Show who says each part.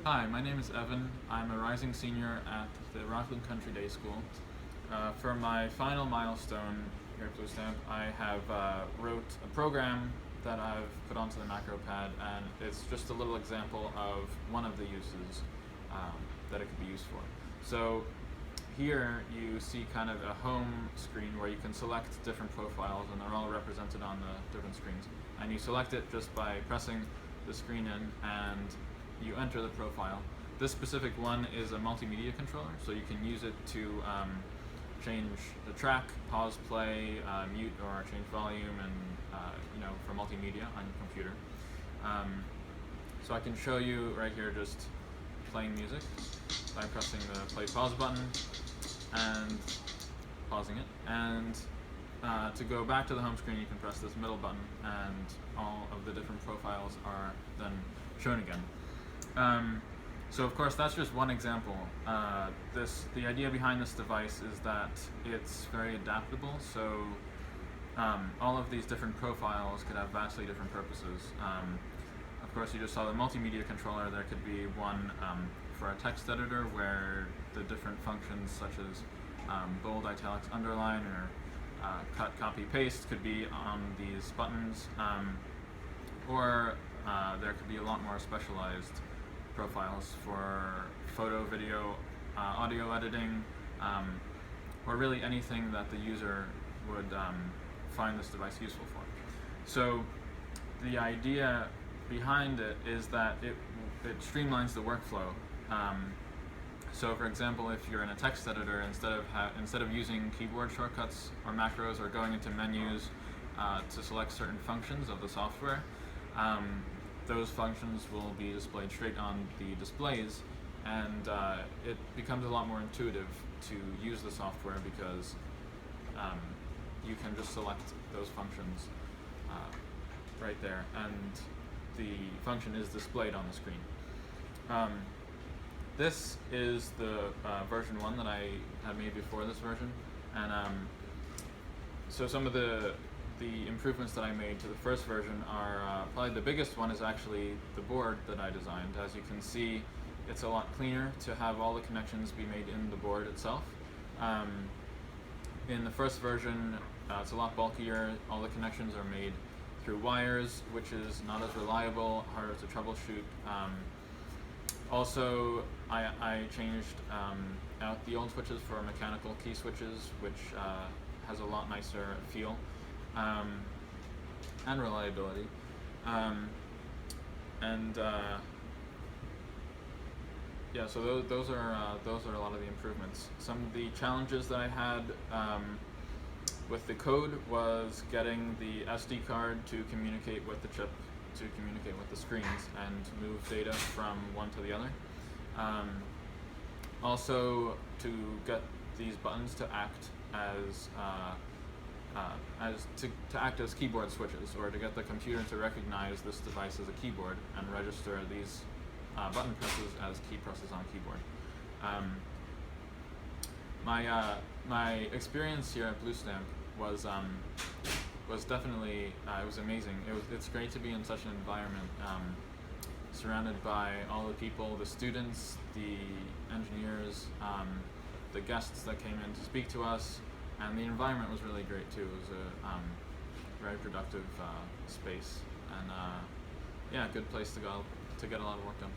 Speaker 1: Hi, my name is Evan. I'm a rising senior at the Rockland Country Day School. For my final milestone here at BlueStamp, I have wrote a program that I've put onto the MacroPad, and it's just a little example of one of the uses that it could be used for. So here you see kind of a home screen where you can select different profiles, and they're all represented on the different screens. And you select it just by pressing the screen in, and you enter the profile. This specific one is a multimedia controller, so you can use it to change the track, pause, play, mute, or change volume, and for multimedia on your computer. So I can show you right here just playing music by pressing the play pause button and pausing it. And to go back to the home screen, you can press this middle button, and all of the different profiles are then shown again. So of course that's just one example. The idea behind this device is that it's very adaptable, so all of these different profiles could have vastly different purposes. Of course, you just saw the multimedia controller. There could be one for a text editor where the different functions such as bold, italics, underline, or cut, copy, paste could be on these buttons, or there could be a lot more specialized profiles for photo, video, audio editing, or really anything that the user would find this device useful for. So the idea behind it is that it streamlines the workflow. So for example, if you're in a text editor, instead of using keyboard shortcuts or macros or going into menus to select certain functions of the software, those functions will be displayed straight on the displays, and it becomes a lot more intuitive to use the software because you can just select those functions right there, and the function is displayed on the screen. This is the version 1 that I had made before this version, and so some of the improvements that I made to the first version are probably the biggest one is actually the board that I designed. As you can see, it's a lot cleaner to have all the connections be made in the board itself. In the first version, it's a lot bulkier. All the connections are made through wires, which is not as reliable, harder to troubleshoot. Also, I changed out the old switches for mechanical key switches, which has a lot nicer feel and reliability. Yeah, so those are a lot of the improvements. Some of the challenges that I had with the code was getting the SD card to communicate with the chip, to communicate with the screens, and move data from one to the other. Also, to get these buttons to act as keyboard switches, or to get the computer to recognize this device as a keyboard and register these button presses as key presses on keyboard. My experience here at BlueStamp was definitely it was amazing. It's great to be in such an environment, surrounded by all the people, the students, the engineers, the guests that came in to speak to us, and the environment was really great too. It was a very productive space, and yeah, a good place to go to get a lot of work done.